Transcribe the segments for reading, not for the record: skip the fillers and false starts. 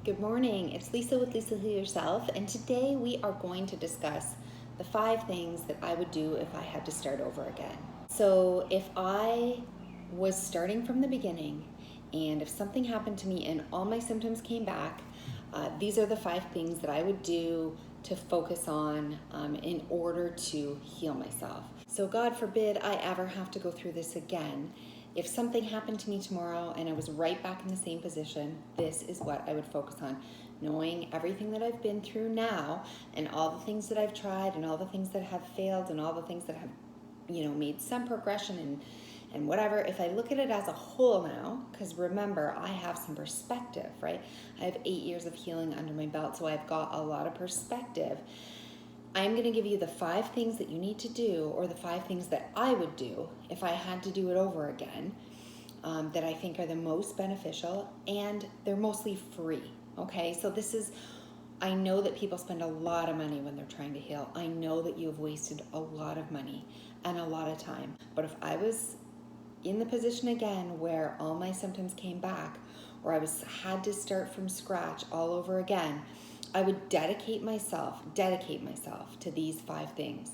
Good morning, it's Lisa with Lisa Heal Yourself, and today we are going to discuss the 5 things that I would do if I had to start over again. So if I was starting from the beginning and if something happened to me and all my symptoms came back, these are the 5 things that I would do to focus on in order to heal myself. So God forbid I ever have to go through this again. If something happened to me tomorrow and I was right back in the same position, this is what I would focus on. Knowing everything that I've been through now and all the things that I've tried and all the things that have failed and all the things that have, made some progression and whatever. If I look at it as a whole now, because remember, I have some perspective, right? I have 8 years of healing under my belt, so I've got a lot of perspective. I'm going to give you the 5 things that you need to do, or the 5 things that I would do if I had to do it over again, that I think are the most beneficial, and they're mostly free. Okay, so I know that people spend a lot of money when they're trying to heal. I know that you have wasted a lot of money and a lot of time. But if I was in the position again where all my symptoms came back, or had to start from scratch all over again, I would dedicate myself to these 5 things.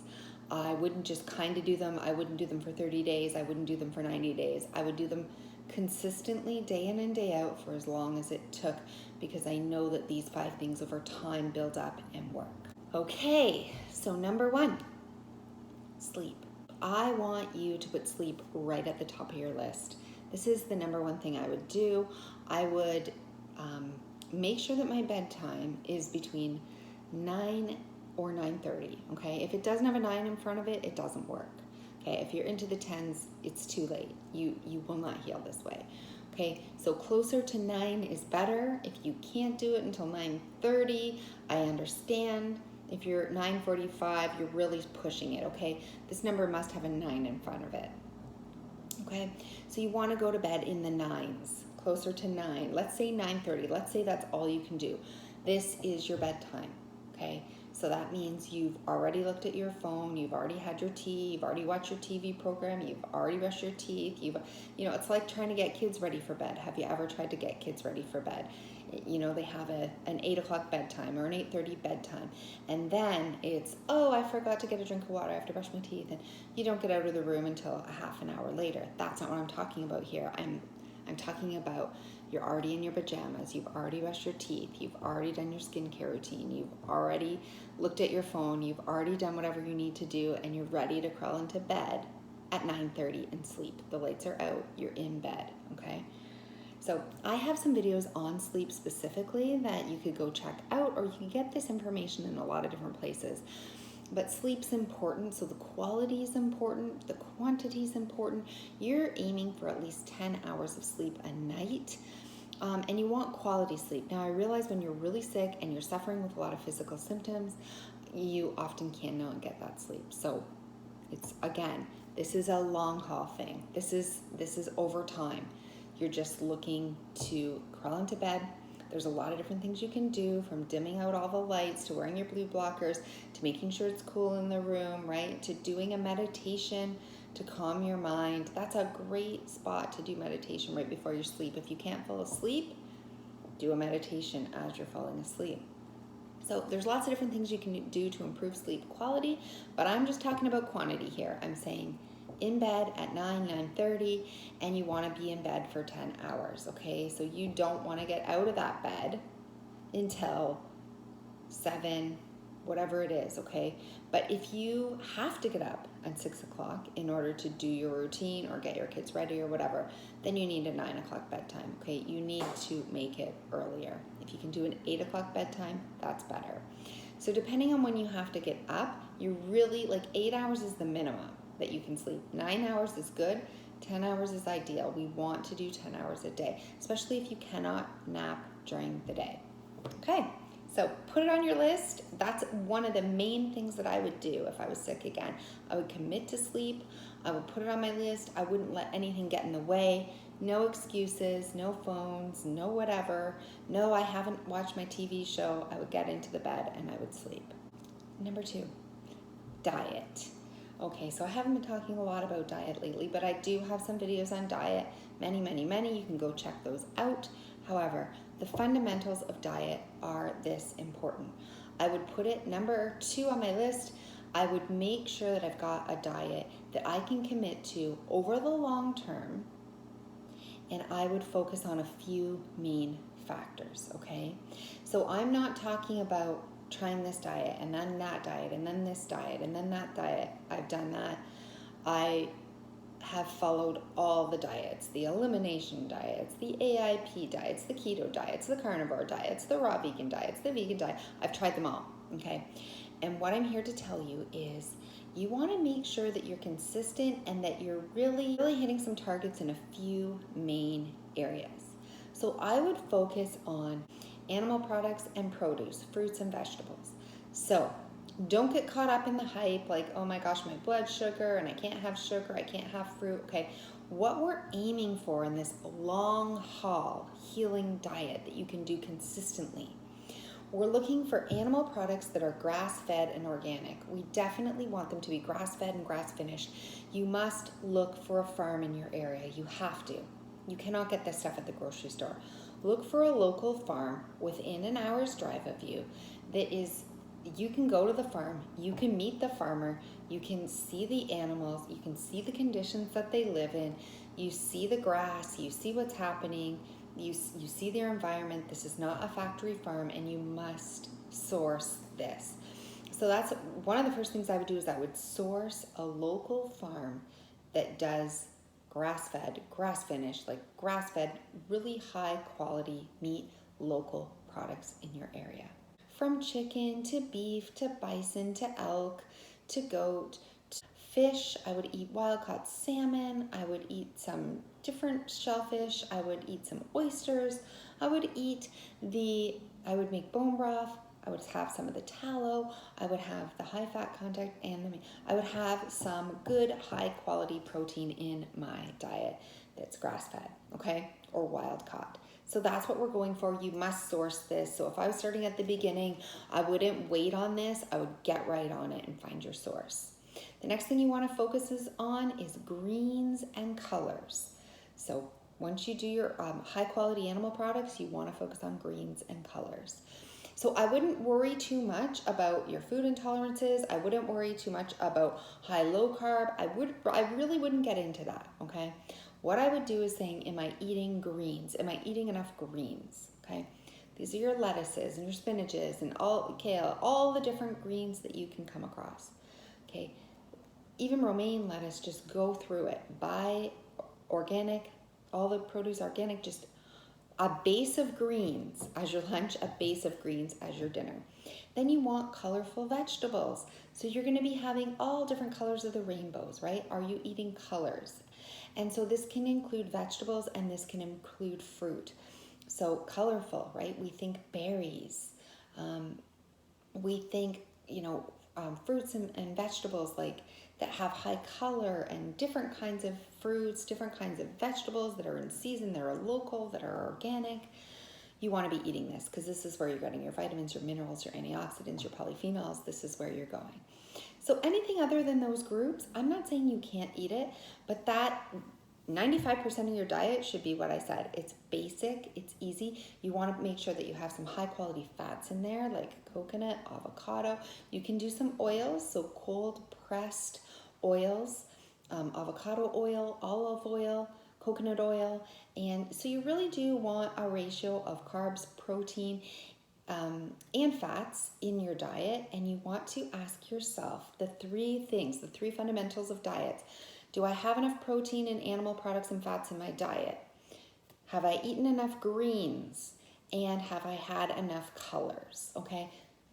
I wouldn't just kind of do them. I wouldn't do them for 30 days. I wouldn't do them for 90 days. I would do them consistently, day in and day out, for as long as it took, because I know that these 5 things over time build up and work. Okay, so number 1, sleep. I want you to put sleep right at the top of your list. This is the number 1 thing I would do. I would make sure that my bedtime is between 9 or 9:30, okay? If it doesn't have a 9 in front of it, it doesn't work, okay? If you're into the 10s, it's too late. You will not heal this way, okay? So closer to 9 is better. If you can't do it until 9:30, I understand. If you're 9:45, you're really pushing it, okay? This number must have a 9 in front of it, okay? So you want to go to bed in the 9s. Closer to 9, let's say 9:30, let's say that's all you can do. This is your bedtime, okay? So that means you've already looked at your phone, you've already had your tea, you've already watched your TV program, you've already brushed your teeth, it's like trying to get kids ready for bed. Have you ever tried to get kids ready for bed? They have an 8 o'clock bedtime or an 8:30 bedtime, and then it's, oh, I forgot to get a drink of water, I have to brush my teeth, and you don't get out of the room until a half an hour later. That's not what I'm talking about here. I'm talking about you're already in your pajamas, you've already brushed your teeth, you've already done your skincare routine, you've already looked at your phone, you've already done whatever you need to do, and you're ready to crawl into bed at 9:30 and sleep. The lights are out, you're in bed, okay? So I have some videos on sleep specifically that you could go check out, or you can get this information in a lot of different places. But sleep's important, so the quality is important, the quantity is important. You're aiming for at least 10 hours of sleep a night, and you want quality sleep. Now, I realize when you're really sick and you're suffering with a lot of physical symptoms, you often cannot get that sleep. So this is a long haul thing. This is over time. You're just looking to crawl into bed. There's a lot of different things you can do, from dimming out all the lights to wearing your blue blockers to making sure it's cool in the room, right? To doing a meditation to calm your mind. That's a great spot to do meditation right before you sleep. If you can't fall asleep, do a meditation as you're falling asleep. So there's lots of different things you can do to improve sleep quality, but I'm just talking about quantity here. I'm saying in bed at 9:30, and you want to be in bed for 10 hours, okay? So you don't want to get out of that bed until 7, whatever it is, okay? But if you have to get up at 6 o'clock in order to do your routine or get your kids ready or whatever, then you need a 9 o'clock bedtime, okay? You need to make it earlier. If you can do an 8 o'clock bedtime, that's better. So depending on when you have to get up, you really, 8 hours is the minimum that you can sleep. 9 hours is good. 10 hours is ideal. We want to do 10 hours a day, especially if you cannot nap during the day. Okay, so put it on your list. That's one of the main things that I would do if I was sick again. I would commit to sleep. I would put it on my list. I wouldn't let anything get in the way. No excuses, no phones, no whatever. No, I haven't watched my TV show. I would get into the bed and I would sleep. Number 2, diet. Okay, so I haven't been talking a lot about diet lately, but I do have some videos on diet, many. You can go check those out. However, the fundamentals of diet are this important. I would put it number 2 on my list. I would make sure that I've got a diet that I can commit to over the long term, and I would focus on a few main factors, okay? So I'm not talking about trying this diet and then that diet and then this diet and then that diet. I've done that. I have followed all the diets, the elimination diets, the AIP diets, the keto diets, the carnivore diets, the raw vegan diets, the vegan diet. I've tried them all, okay? And what I'm here to tell you is you want to make sure that you're consistent and that you're really hitting some targets in a few main areas. So I would focus on animal products and produce, fruits and vegetables. So don't get caught up in the hype like, oh my gosh, my blood sugar and I can't have sugar, I can't have fruit. Okay, what we're aiming for in this long haul healing diet that you can do consistently, we're looking for animal products that are grass-fed and organic. We definitely want them to be grass-fed and grass-finished. You must look for a farm in your area. You have to. You cannot get this stuff at the grocery store. Look for a local farm within an hour's drive of you that is, you can go to the farm, you can meet the farmer, you can see the animals, you can see the conditions that they live in, you see the grass, you see what's happening, you see their environment. This is not a factory farm, and you must source this. So that's one of the first things I would do, is I would source a local farm that does grass-fed, grass-finished, like grass-fed, really high quality meat, local products in your area. From chicken to beef to bison to elk to goat to fish, I would eat wild-caught salmon, I would eat some different shellfish, I would eat some oysters, I would make bone broth, I would have some of the tallow, I would have the high fat content and the meat. I would have some good high quality protein in my diet that's grass fed, okay, or wild caught. So that's what we're going for. You must source this. So if I was starting at the beginning, I wouldn't wait on this. I would get right on it and find your source. The next thing you want to focus on is greens and colors. So once you do your high quality animal products, you want to focus on greens and colors. So I wouldn't worry too much about your food intolerances. I wouldn't worry too much about high-low carb. I really wouldn't get into that, okay? What I would do is saying, am I eating greens? Am I eating enough greens, okay? These are your lettuces and your spinaches and all kale, all the different greens that you can come across, okay? Even romaine lettuce, just go through it. Buy organic, all the produce organic, just a base of greens as your lunch, a base of greens as your dinner. Then you want colorful vegetables. So you're going to be having all different colors of the rainbows, right? Are you eating colors? And so this can include vegetables and this can include fruit. So colorful, right? We think berries. We think, fruits and vegetables like that have high color, and different kinds of fruits, different kinds of vegetables that are in season, that are local, that are organic. You want to be eating this because this is where you're getting your vitamins, your minerals, your antioxidants, your polyphenols. This is where you're going. So anything other than those groups, I'm not saying you can't eat it, but that 95% of your diet should be what I said. It's basic, it's easy. You want to make sure that you have some high quality fats in there, like coconut, avocado. You can do some oils, so cold pressed oils, avocado oil, olive oil, coconut oil. And so you really do want a ratio of carbs, protein, and fats in your diet. And you want to ask yourself the three things, the three fundamentals of diets. Do I have enough protein and animal products and fats in my diet? Have I eaten enough greens? And have I had enough colors? Okay,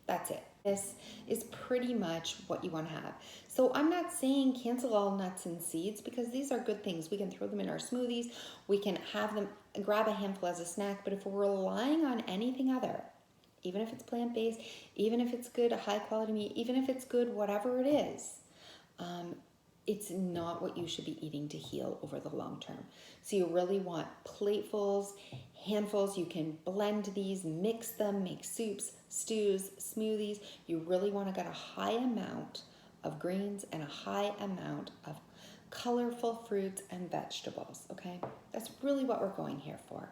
that's it. This is pretty much what you want to have. So I'm not saying cancel all nuts and seeds, because these are good things. We can throw them in our smoothies. We can have them, grab a handful as a snack. But if we're relying on anything other, even if it's plant-based, even if it's good high quality meat, even if it's good whatever it is, it's not what you should be eating to heal over the long term. So you really want platefuls, handfuls. You can blend these, mix them, make soups, stews, smoothies. You really want to get a high amount of greens and a high amount of colorful fruits and vegetables, okay? That's really what we're going here for.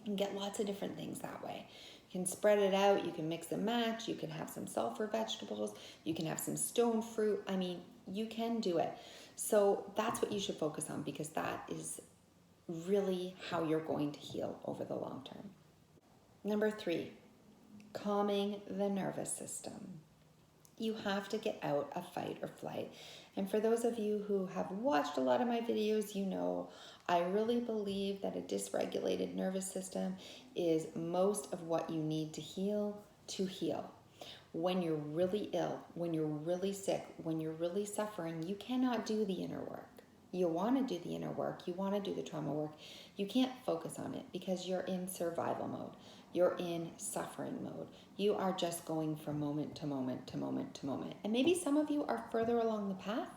and get lots of different things that way. You can spread it out, you can mix and match, you can have some sulfur vegetables, you can have some stone fruit. I mean, you can do it. So that's what you should focus on, because that is really how you're going to heal over the long term. Number 3, calming the nervous system. You have to get out of fight or flight. And for those of you who have watched a lot of my videos, you know I really believe that a dysregulated nervous system is most of what you need to heal. When you're really ill, when you're really sick, when you're really suffering, you cannot do the inner work. You want to do the inner work, you want to do the trauma work. You can't focus on it because you're in survival mode. You're in suffering mode. You are just going from moment to moment to moment to moment. And maybe some of you are further along the path,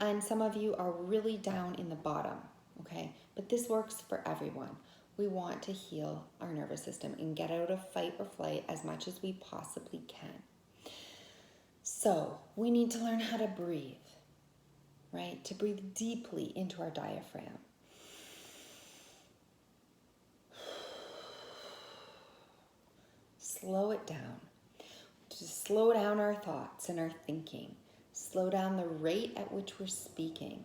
and some of you are really down in the bottom, okay? But this works for everyone. We want to heal our nervous system and get out of fight or flight as much as we possibly can. So we need to learn how to breathe, right? To breathe deeply into our diaphragm. Slow it down. Just slow down our thoughts and our thinking. Slow down the rate at which we're speaking.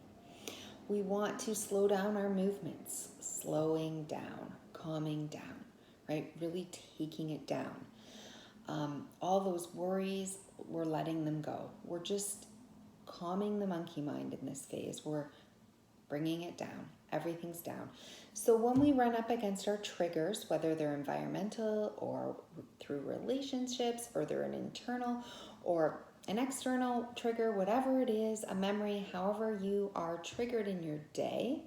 We want to slow down our movements, slowing down, calming down, right? Really taking it down. All those worries, we're letting them go. We're just calming the monkey mind in this phase. We're bringing it down. Everything's down. So when we run up against our triggers, whether they're environmental or through relationships, or they're an internal or an external trigger, whatever it is, a memory, however you are triggered in your day,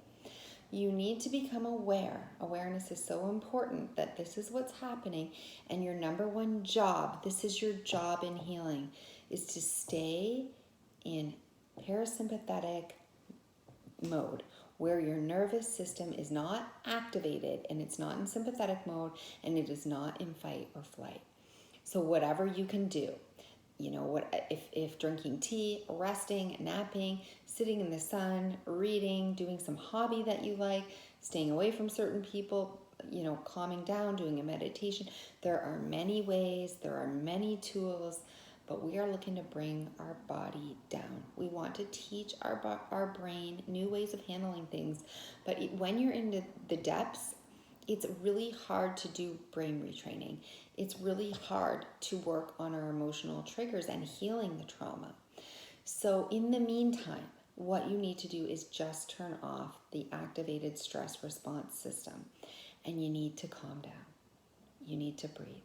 you need to become aware. Awareness is so important, that this is what's happening, and your number one job, this is your job in healing, is to stay in parasympathetic mode, where your nervous system is not activated and it's not in sympathetic mode and it is not in fight or flight. So whatever you can do, you know, what if drinking tea, resting, napping, sitting in the sun, reading, doing some hobby that you like, staying away from certain people, you know, calming down, doing a meditation. There are many ways, there are many tools, but we are looking to bring our body down. We want to teach our brain new ways of handling things. But when you're in the depths, it's really hard to do brain retraining. It's really hard to work on our emotional triggers and healing the trauma. So in the meantime, what you need to do is just turn off the activated stress response system, and you need to calm down. You need to breathe.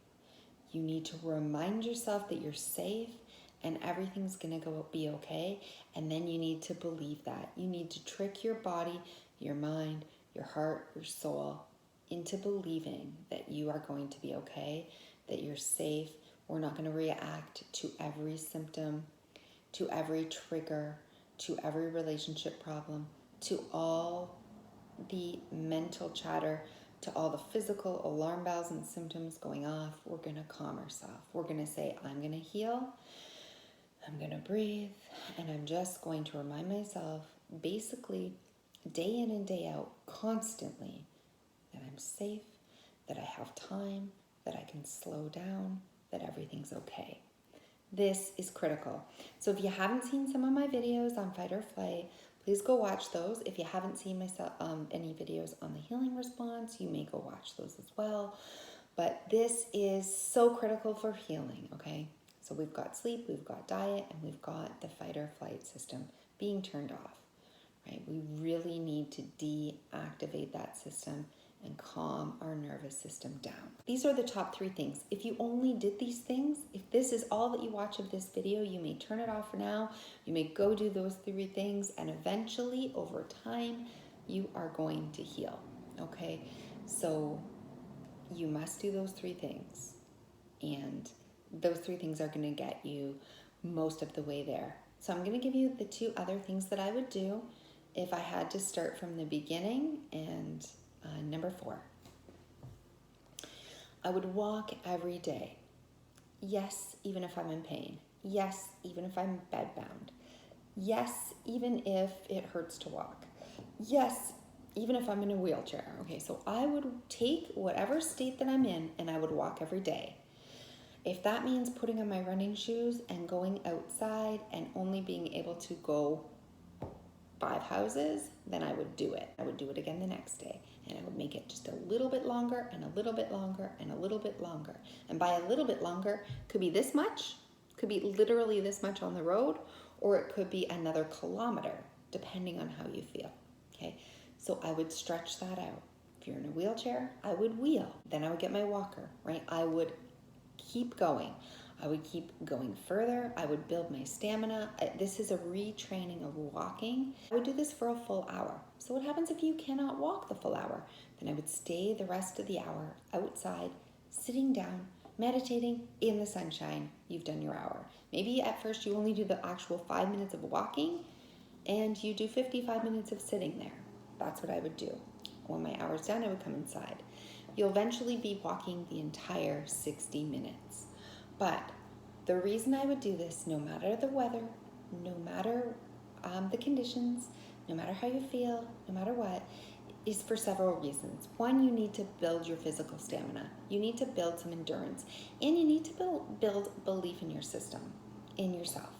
You need to remind yourself that you're safe and everything's going to be okay. And then you need to believe that. You need to trick your body, your mind, your heart, your soul into believing that you are going to be okay, that you're safe. We're not going to react to every symptom, to every trigger, to every relationship problem, to all the mental chatter, to all the physical alarm bells and symptoms going off. We're going to calm ourselves. We're going to say, I'm going to heal, I'm going to breathe, and I'm just going to remind myself, basically, day in and day out, constantly, that I'm safe, that I have time, that I can slow down, that everything's okay. This is critical. So if you haven't seen some of my videos on fight or flight, please go watch those. If you haven't seen any videos on the healing response, you may go watch those as well. But this is so critical for healing, okay? So we've got sleep, we've got diet, and we've got the fight or flight system being turned off, right? We really need to deactivate that system and calm our nervous system down. These are the top 3 things. If you only did these things, if this is all that you watch of this video, you may turn it off for now. You may go do those 3 things, and eventually, over time, you are going to heal, okay? So you must do those 3 things, and those 3 things are going to get you most of the way there. So I'm going to give you the 2 other things that I would do if I had to start from the beginning. And number 4, I would walk every day. Yes, even if I'm in pain. Yes, even if I'm bedbound. Yes, even if it hurts to walk. Yes, even if I'm in a wheelchair. Okay, so I would take whatever state that I'm in and I would walk every day. If that means putting on my running shoes and going outside and only being able to go 5 houses, then I would do it. I would do it again the next day, and I would make it just a little bit longer and a little bit longer and a little bit longer. And by a little bit longer, could be this much, could be literally this much on the road, or it could be another kilometer, depending on how you feel. Okay, so I would stretch that out. If you're in a wheelchair, I would wheel. Then I would get my walker, right? I would keep going. I would keep going further. I would build my stamina. This is a retraining of walking. I would do this for a full hour. So what happens if you cannot walk the full hour? Then I would stay the rest of the hour outside, sitting down, meditating in the sunshine. You've done your hour. Maybe at first you only do the actual 5 minutes of walking and you do 55 minutes of sitting there. That's what I would do. When my hour's done, I would come inside. You'll eventually be walking the entire 60 minutes. But the reason I would do this, no matter the weather, no matter the conditions, no matter how you feel, no matter what, is for several reasons. One, you need to build your physical stamina. You need to build some endurance. And you need to build belief in your system, in yourself.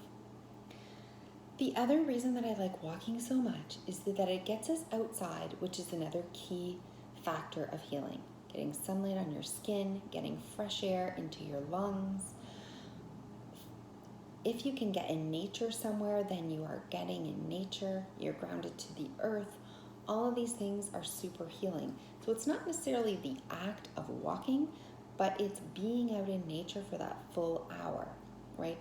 The other reason that I like walking so much is that it gets us outside, which is another key factor of healing. Getting sunlight on your skin, getting fresh air into your lungs. If you can get in nature somewhere, then you are getting in nature. You're grounded to the earth. All of these things are super healing. So it's not necessarily the act of walking, but it's being out in nature for that full hour, right?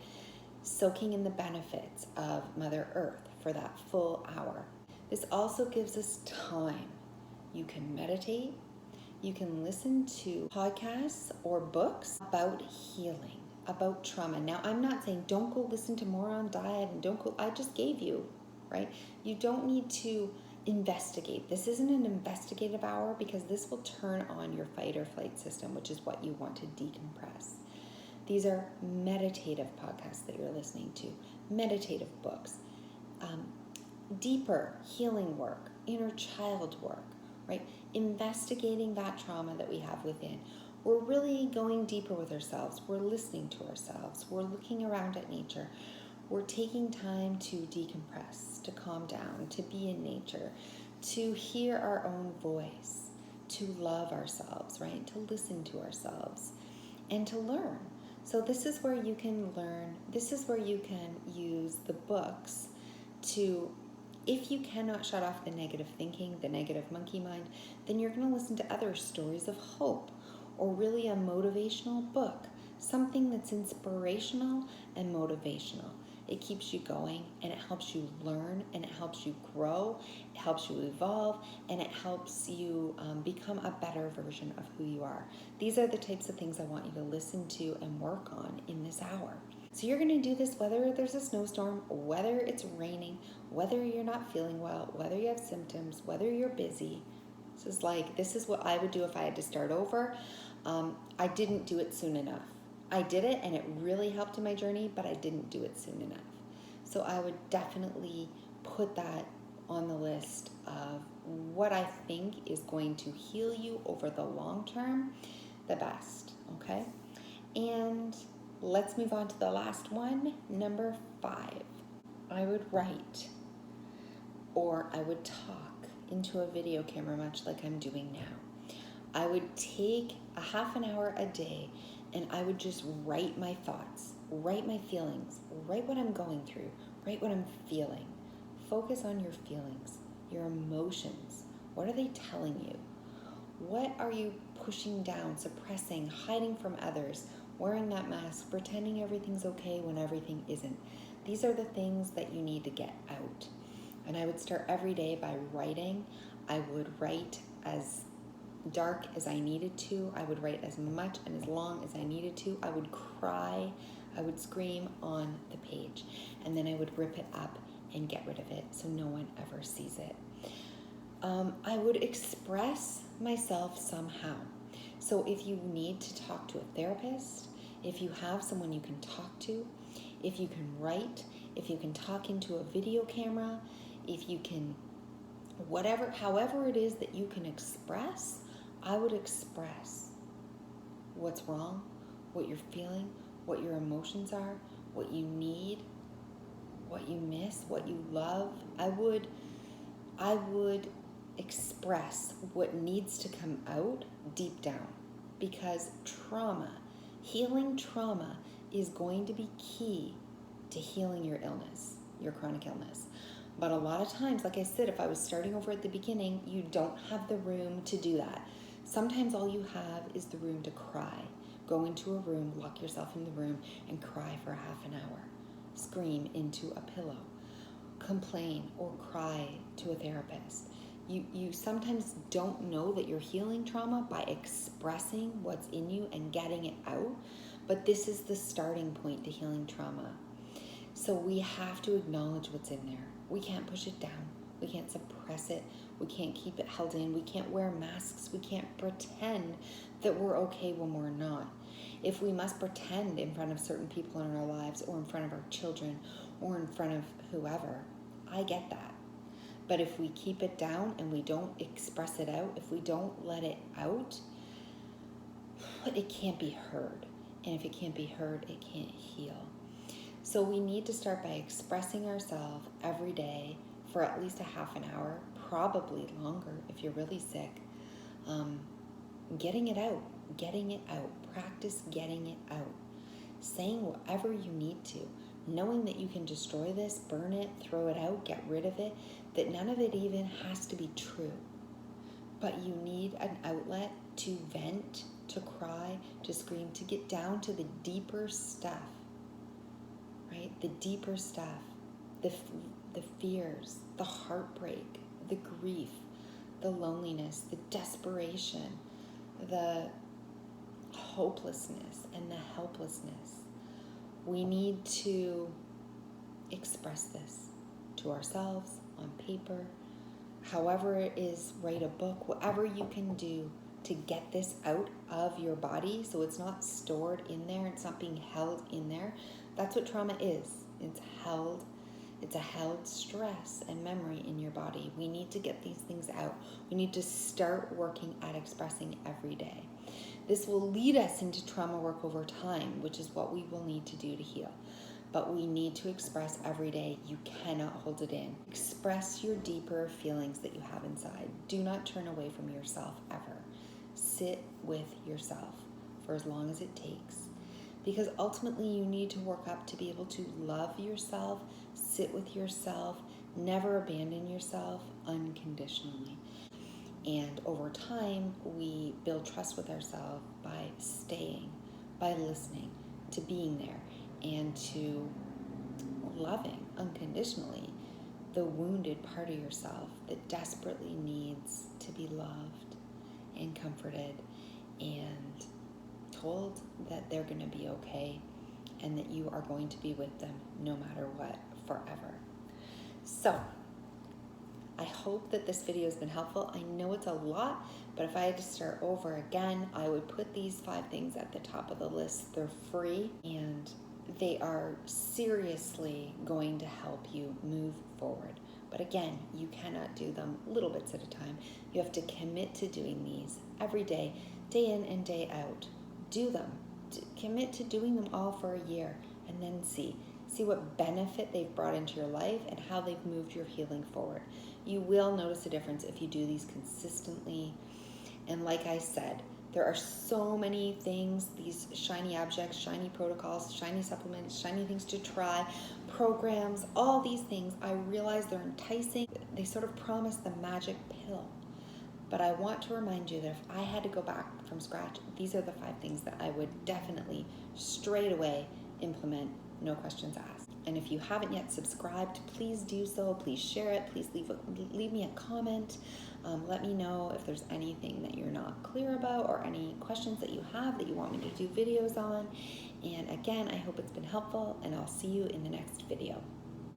Soaking in the benefits of Mother Earth for that full hour. This also gives us time. You can meditate. You can listen to podcasts or books about healing, about trauma. Now, I'm not saying don't go listen to more on diet and don't go, I just gave you, right? You don't need to investigate. This isn't an investigative hour because this will turn on your fight or flight system, which is what you want to decompress. These are meditative podcasts that you're listening to, meditative books, deeper healing work, inner child work, right? Investigating that trauma that we have within. We're really going deeper with ourselves. We're listening to ourselves. We're looking around at nature. We're taking time to decompress, to calm down, to be in nature, to hear our own voice, to love ourselves, right? To listen to ourselves and to learn. So this is where you can learn. This is where you can use the books to, if you cannot shut off the negative thinking, the negative monkey mind, then you're going to listen to other stories of hope or really a motivational book, something that's inspirational and motivational. It keeps you going and it helps you learn and it helps you grow, it helps you evolve, and it helps you become a better version of who you are. These are the types of things I want you to listen to and work on in this hour. So you're going to do this whether there's a snowstorm, whether it's raining, whether you're not feeling well, whether you have symptoms, whether you're busy. This is what I would do if I had to start over. I didn't do it soon enough. I did it and it really helped in my journey, but I didn't do it soon enough. So I would definitely put that on the list of what I think is going to heal you over the long term the best, okay? And let's move on to the last one, number 5. I would write or I would talk into a video camera, much like I'm doing now. I would take a half an hour a day and I would just write my thoughts, write my feelings, write what I'm going through, write what I'm feeling. Focus on your feelings, your emotions. What are they telling you? What are you pushing down, suppressing, hiding from others, wearing that mask, pretending everything's okay when everything isn't? These are the things that you need to get out. And I would start every day by writing. I would write as dark as I needed to. I would write as much and as long as I needed to. I would cry. I would scream on the page. And then I would rip it up and get rid of it so no one ever sees it. I would express myself somehow. So if you need to talk to a therapist, if you have someone you can talk to, if you can write, if you can talk into a video camera, if you can However it is that you can express, I would express what's wrong, what you're feeling, what your emotions are, what you need, what you miss, what you love. I would express what needs to come out deep down, because healing trauma is going to be key to healing your illness, your chronic illness. But a lot of times, like I said, if I was starting over at the beginning, you don't have the room to do that. Sometimes all you have is the room to cry. Go into a room, lock yourself in the room, and cry for half an hour. Scream into a pillow. Complain or cry to a therapist. You sometimes don't know that you're healing trauma by expressing what's in you and getting it out, but this is the starting point to healing trauma. So we have to acknowledge what's in there. We can't push it down. We can't suppress it. We can't keep it held in. We can't wear masks. We can't pretend that we're okay when we're not. If we must pretend in front of certain people in our lives, or in front of our children, or in front of whoever, I get that. But if we keep it down and we don't express it out, if we don't let it out, it can't be heard. And if it can't be heard, it can't heal. So we need to start by expressing ourselves every day for at least a half an hour, probably longer if you're really sick. Getting it out. Practice getting it out. Saying whatever you need to. Knowing that you can destroy this, burn it, throw it out, get rid of it, that none of it even has to be true. But you need an outlet to vent, to cry, to scream, to get down to the deeper stuff. Right? The deeper stuff, the fears, the heartbreak, the grief, the loneliness, the desperation, the hopelessness, and the helplessness. We need to express this to ourselves on paper. However it is, write a book, whatever you can do to get this out of your body so it's not stored in there, it's not being held in there. That's what trauma is. It's a held stress and memory in your body. We need to get these things out. We need to start working at expressing every day. This will lead us into trauma work over time, which is what we will need to do to heal. But we need to express every day. You cannot hold it in. Express your deeper feelings that you have inside. Do not turn away from yourself ever. Sit with yourself for as long as it takes. Because ultimately you need to work up to be able to love yourself, sit with yourself, never abandon yourself unconditionally. And over time, we build trust with ourselves by staying, by listening, to being there, and to loving unconditionally the wounded part of yourself that desperately needs to be loved and comforted and told that they're going to be okay and that you are going to be with them no matter what, forever. So, I hope that this video has been helpful. I know it's a lot, but if I had to start over again, I would put these 5 things at the top of the list. They're free and they are seriously going to help you move forward. But again, you cannot do them little bits at a time. You have to commit to doing these every day in and day out. Do them. Commit to doing them all for a year and then see what benefit they've brought into your life and how they've moved your healing forward. You will notice a difference if you do these consistently. And like I said, there are so many things, these shiny objects, shiny protocols, shiny supplements, shiny things to try, programs, all these things. I realize they're enticing. They sort of promise the magic pill. But I want to remind you that if I had to go back from scratch, these are the 5 things that I would definitely straight away implement, no questions asked. And if you haven't yet subscribed, please do so. Please share it. Please leave me a comment. Let me know if there's anything that you're not clear about or any questions that you have that you want me to do videos on. And again, I hope it's been helpful, and I'll see you in the next video.